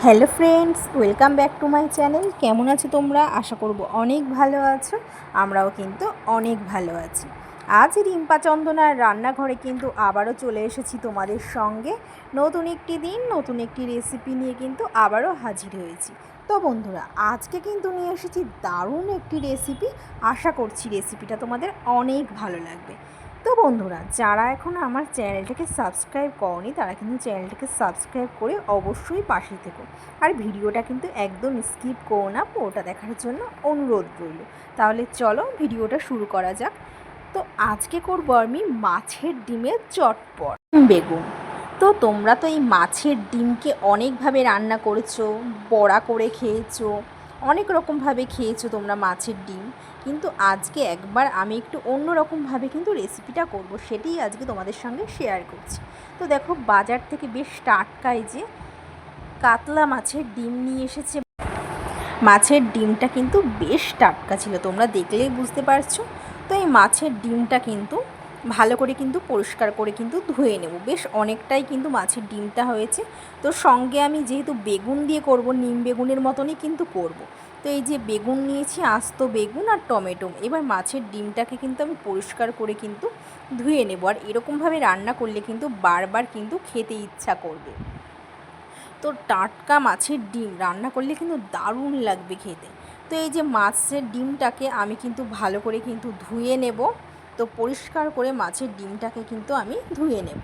Hello friends, welcome back to my channel. কেমন আছো তোমরা? আশা করব অনেক ভালো আছো। আমরাও কিন্তু অনেক ভালো আছি। আজ রিম্পা চন্দনার রান্নাঘরে কিন্তু আবারও চলে এসেছি তোমাদের সঙ্গে। নতুন একটি দিন, নতুন একটি রেসিপি নিয়ে কিন্তু আবারও হাজির হয়েছি। তো বন্ধুরা, আজকে কিন্তু নিয়ে এসেছি দারুণ একটি রেসিপি। আশা করছি রেসিপিটা তোমাদের অনেক ভালো লাগবে। তো বন্ধুরা, যারা এখন আমার চ্যানেলটাকে সাবস্ক্রাইব করনি তারা কিন্তু চ্যানেলটাকে সাবস্ক্রাইব করে অবশ্যই পাশে থেকো। আর ভিডিওটা কিন্তু একদম স্কিপ করো না, পুরোটা দেখার জন্য অনুরোধ রইল। তাহলে চলো ভিডিওটা শুরু করা যাক। তো আজকে করবো আমি মাছের ডিমের চটপট বেগুন। তো তোমরা তো এই মাছের ডিমকে অনেকভাবে রান্না করেছো, বড়া করে খেয়েছো, অনেক রকমভাবে খেয়েছো তোমরা মাছের ডিম। কিন্তু আজকে একবার আমি একটু অন্য রকমভাবে কিন্তু রেসিপিটা করব, সেটাই আজকে তোমাদের সঙ্গে শেয়ার করছি। তো দেখো, বাজার থেকে বেশ টাটকা এই যে কাতলা মাছের ডিম নিয়ে এসেছে। মাছের ডিমটা কিন্তু বেশ টাটকা ছিল, তোমরা দেখলেই বুঝতে পারছো। তো এই মাছের ডিমটা কিন্তু ভালো করে কিন্তু পরিষ্কার করে কিন্তু ধুয়ে নেব। বেশ অনেকটাই কিন্তু মাছের ডিমটা হয়েছে। তো সঙ্গে আমি যেহেতু বেগুন দিয়ে করব, নিম বেগুনের মতনই কিন্তু করব। তো এই যে বেগুন নিয়েছি, আস্ত বেগুন আর টমেটো। এবার মাছের ডিমটাকে কিন্তু আমি পরিষ্কার করে কিন্তু ধুয়ে নেব। আর এরকমভাবে রান্না করলে কিন্তু বারবার কিন্তু খেতে ইচ্ছা করবে। তো টাটকা মাছের ডিম রান্না করলে কিন্তু দারুণ লাগবে খেতে। তো এই যে মাছের ডিমটাকে আমি কিন্তু ভালো করে কিন্তু ধুয়ে নেব। তো পরিষ্কার করে মাছের ডিমটাকে কিন্তু আমি ধুয়ে নেব।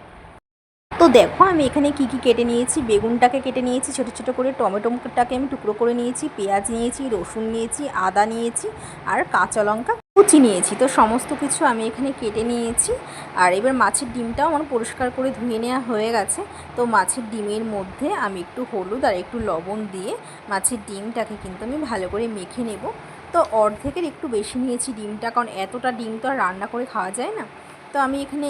তো দেখো, আমি এখানে কি কি কেটে নিয়েছি। বেগুনটাকে কেটে নিয়েছি ছোটো ছোটো করে, টমেটোটাকে আমি টুকরো করে নিয়েছি, পেঁয়াজ নিয়েছি, রসুন নিয়েছি, আদা নিয়েছি, আর কাঁচা লঙ্কা কুচি নিয়েছি। তো সমস্ত কিছু আমি এখানে কেটে নিয়েছি। আর এবার মাছের ডিমটাও আমার পরিষ্কার করে ধুয়ে নেওয়া হয়ে গেছে। তো মাছের ডিমের মধ্যে আমি একটু হলুদ আর একটু লবণ দিয়ে মাছের ডিমটাকে কিন্তু আমি ভালো করে মেখে নেব। তো অর্ধেকের একটু বেশি নিয়েছি ডিমটা, কারণ এতটা ডিম তো আর রান্না করে খাওয়া যায় না। তো আমি এখানে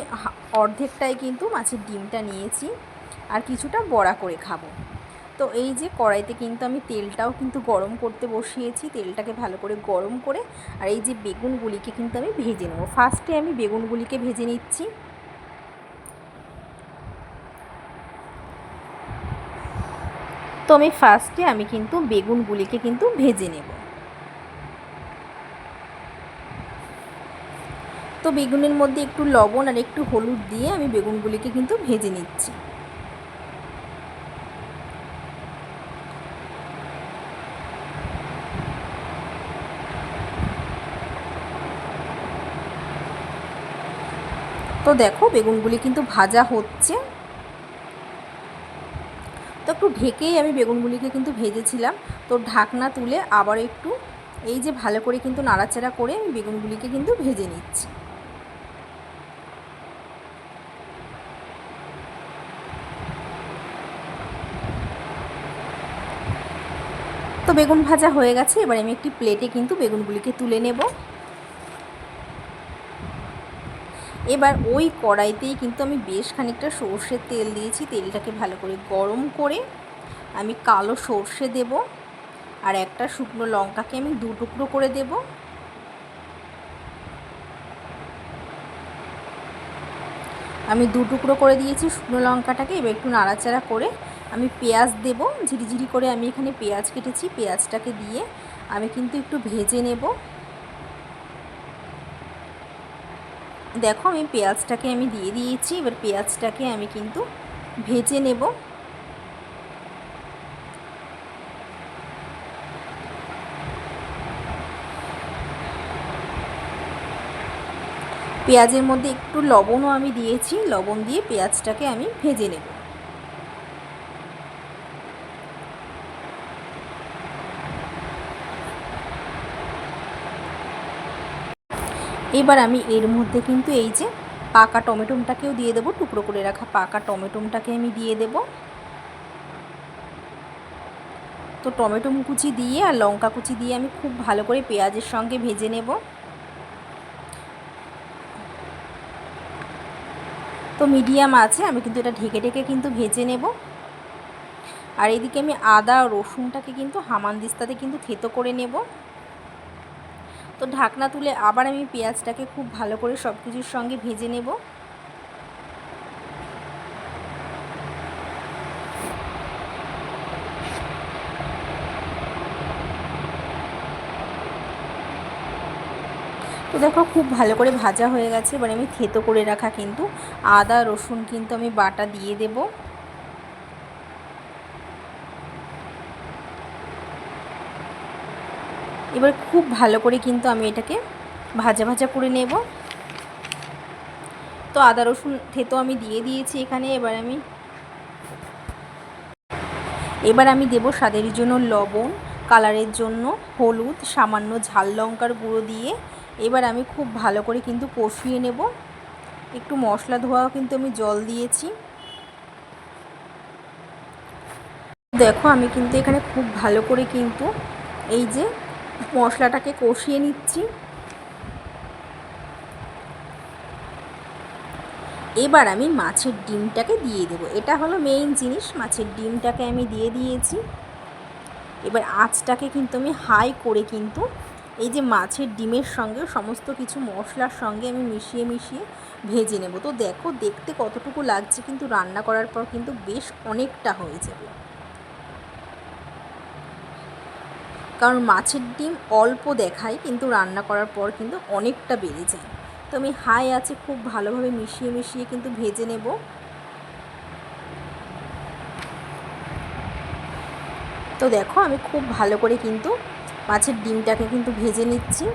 অর্ধেকটাই কিন্তু মাছের ডিমটা নিয়েছি, আর কিছুটা বড়া করে খাবো। তো এই যে কড়াইতে কিন্তু আমি তেলটাও কিন্তু গরম করতে বসিয়েছি। তেলটাকে ভালো করে গরম করে আর এই যে বেগুনগুলিকে কিন্তু আমি ভেজে নেব। ফার্স্টে আমি বেগুনগুলিকে ভেজে নিচ্ছি। তো আমি কিন্তু বেগুনগুলিকে কিন্তু ভেজে নেব। তো বেগুনের মধ্যে একটু লবণ আর একটু হলুদ দিয়ে আমি বেগুনগুলিকে কিন্তু ভেজে নিচ্ছি। তো দেখো, বেগুনগুলি কিন্তু ভাজা হচ্ছে। তো একটু ঢেকেই আমি বেগুনগুলিকে কিন্তু ভেজেছিলাম। তো ঢাকনা তুলে আবার একটু এই যে ভালো করে কিন্তু নাড়াচাড়া করে আমি বেগুনগুলিকে কিন্তু ভেজে নিচ্ছি। তো বেগুন ভাজা হয়ে গেছে। এবার আমি একটি প্লেটে কিন্তু বেগুনগুলিকে তুলে নেব। এবার ওই কড়াইতেই কিন্তু আমি বেশ খানিকটা সর্ষের তেল দিয়েছি। তেলটাকে ভালো করে গরম করে আমি কালো সর্ষে দেব, আর একটা শুকনো লঙ্কাকে আমি দু টুকরো করে দেব। আমি দু টুকরো করে দিয়েছি শুকনো লঙ্কাটাকে। এবার একটু নাড়াচাড়া করে আমি পেঁয়াজ দেব। ঝিরিঝিরি করে আমি এখানে পেঁয়াজ কেটেছি, পেঁয়াজটাকে দিয়ে আমি কিন্তু একটু ভেজে নেব। দেখো, আমি পেঁয়াজটাকে আমি দিয়ে দিয়েছি। এবার পেঁয়াজটাকে আমি কিন্তু ভেজে নেব। পেঁয়াজের মধ্যে একটু লবণও আমি দিয়েছি, লবণ দিয়ে পেঁয়াজটাকে আমি ভেজে নেব। এবার আমি এর মধ্যে কিন্তু এই যে পাকা টমেটোটাকেও দিয়ে দেবো। টুকরো করে রাখা পাকা টমেটোটাকে আমি দিয়ে দেব। তো টমেটো কুচি দিয়ে আর লঙ্কা কুচি দিয়ে আমি খুব ভালো করে পেঁয়াজের সঙ্গে ভেজে নেব। তো মিডিয়াম আছে, আমি কিন্তু এটা ঢেকে ঢেকে কিন্তু ভেজে নেব। আর এদিকে আমি আদা রসুনটাকে কিন্তু হামানদিস্তাতে কিন্তু থেতো করে নেব। তো ঢাকনা তুলে আবার আমি পেঁয়াজটাকে খুব ভালো করে সব কিছুর সঙ্গে ভেজে নেব। তো দেখো খুব ভালো করে ভাজা হয়ে গেছে। এবার আমি থেতো করে রাখা কিন্তু আদা রসুন কিন্তু আমি বাটা দিয়ে দেব। এবার খুব ভালো করে কিন্তু আমি এটাকে ভাজা ভাজা করে নেব। তো আদা রসুন থেতো আমি দিয়ে দিয়েছি এখানে। এবার আমি দেব স্বাদের জন্য লবণ, কালারের জন্য হলুদ, সামান্য ঝাল লঙ্কার গুঁড়ো দিয়ে এবার আমি খুব ভালো করে কিন্তু কষিয়ে নেব। একটু মশলা ধোয়াও কিন্তু আমি জল দিয়েছি। দেখো আমি কিন্তু এখানে খুব ভালো করে কিন্তু এই যে মশলাটাকে কষিয়ে নিচ্ছি। এবার আমি মাছের ডিমটাকে দিয়ে দেবো। এটা হলো মেইন জিনিস, মাছের ডিমটাকে আমি দিয়ে দিয়েছি। এবার আঁচটাকে কিন্তু আমি হাই করে কিন্তু এই যে মাছের ডিমের সঙ্গে সমস্ত কিছু মশলার সঙ্গে আমি মিশিয়ে ভেজে নেব। তো দেখো দেখতে কতটুকু লাগছে, কিন্তু রান্না করার পর কিন্তু বেশ অনেকটা হয়ে যাবে, কারণ মাছের ডিম অল্প দেখায় কিন্তু রান্না করার পর কিন্তু অনেকটা বেড়ে যায়। তো আমি হাই আছে খুব ভালোভাবে মিশিয়ে কিন্তু ভেজে নেব। তো দেখো আমি খুব ভালো করে কিন্তু মাছের ডিমটাকে কিন্তু ভেজে নিচ্ছি।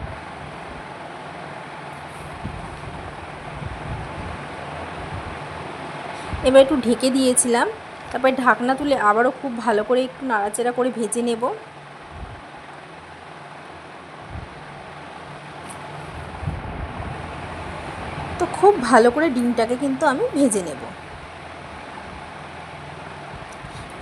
এবার একটু ঢেকে দিয়েছিলাম, তারপরে ঢাকনা তুলে আবারও খুব ভালো করে একটু নাড়াচাড়া করে ভেজে নেব। তো খুব ভালো করে ডিমটাকে কিন্তু আমি ভেজে নেব।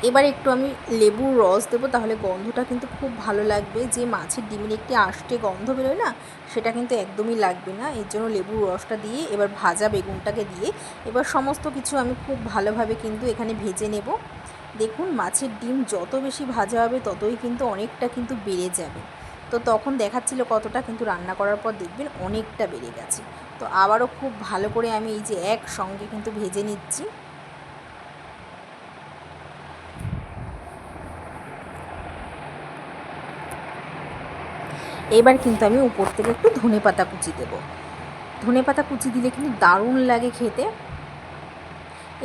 এবার একটু আমি লেবুর রস দেবো, তাহলে গন্ধটা কিন্তু খুব ভালো লাগবে। যে মাছের ডিমের একটি আষ্টে গন্ধ বেরোয় না, সেটা কিন্তু একদমই লাগবে না। এর জন্য লেবুর রসটা দিয়ে এবার ভাজা বেগুনটাকে দিয়ে এবার সমস্ত কিছু আমি খুব ভালোভাবে কিন্তু এখানে ভেজে নেব। দেখুন মাছের ডিম যত বেশি ভাজা হবে ততই কিন্তু অনেকটা কিন্তু বেড়ে যাবে। তো তখন দেখাচ্ছিল কতটা, কিন্তু রান্না করার পর দেখবেন অনেকটা বেড়ে গেছে। তো আবারও খুব ভালো করে আমি এই যে একসঙ্গে কিন্তু ভেজে নিচ্ছি। এবার কিন্তু আমি উপর থেকে একটু ধনেপাতা কুচি দেব। ধনেপাতা কুচি দিলে কিন্তু দারুণ লাগে খেতে।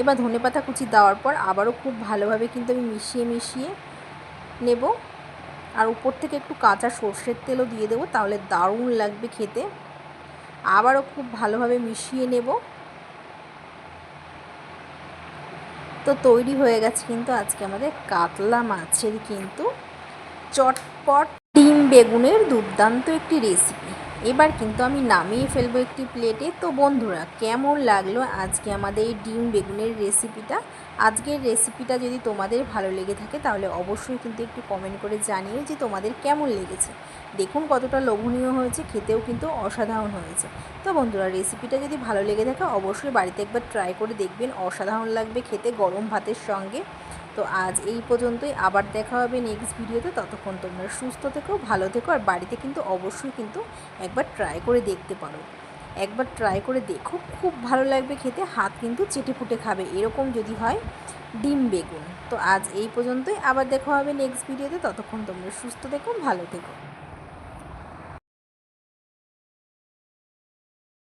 এবার ধনেপাতা কুচি দেওয়ার পর আবারও খুব ভালোভাবে কিন্তু আমি মিশিয়ে নেব। আর উপর থেকে একটু কাঁচা সর্ষের তেলও দিয়ে দেবো, তাহলে দারুণ লাগবে খেতে। আবারও খুব ভালোভাবে মিশিয়ে নেব। তো তৈরি হয়ে গেছে কিন্তু আজকে আমাদের কাতলা মাছের কিন্তু চটপট ডিম বেগুনের দুর্দান্ত একটি রেসিপি। এবার কিন্তু আমি নামিয়ে ফেলবো একটি প্লেটে। তো বন্ধুরা, কেমন লাগলো আজকে আমাদের এই ডিম বেগুনের রেসিপিটা? আজকের রেসিপিটা যদি তোমাদের ভালো লেগে থাকে তাহলে অবশ্যই কিন্তু একটু কমেন্ট করে জানিও যে তোমাদের কেমন লেগেছে। দেখুন কতটা লোভনীয় হয়েছে, খেতেও কিন্তু অসাধারণ হয়েছে। তো বন্ধুরা, রেসিপিটা যদি ভালো লেগে থাকে অবশ্যই বাড়িতে একবার ট্রাই করে দেখবেন, অসাধারণ লাগবে খেতে গরম ভাতের সঙ্গে। তো আজ এই পর্যন্তই, আবার দেখা হবে নেক্সট ভিডিওতে। ততক্ষণ তোমরা সুস্থ থেকো, ভালো থেকো, আর বাড়িতে কিন্তু অবশ্যই কিন্তু একবার ট্রাই করে দেখতে পারো। একবার ট্রাই করে দেখো, খুব ভালো লাগবে খেতে, হাত কিন্তু চেটেপুটে খাবে এরকম যদি হয় ডিম বেগুন। তো আজ এই পর্যন্তই, আবার দেখা হবে নেক্সট ভিডিওতে। ততক্ষণ তোমরা সুস্থ থেকো, ভালো থেকো।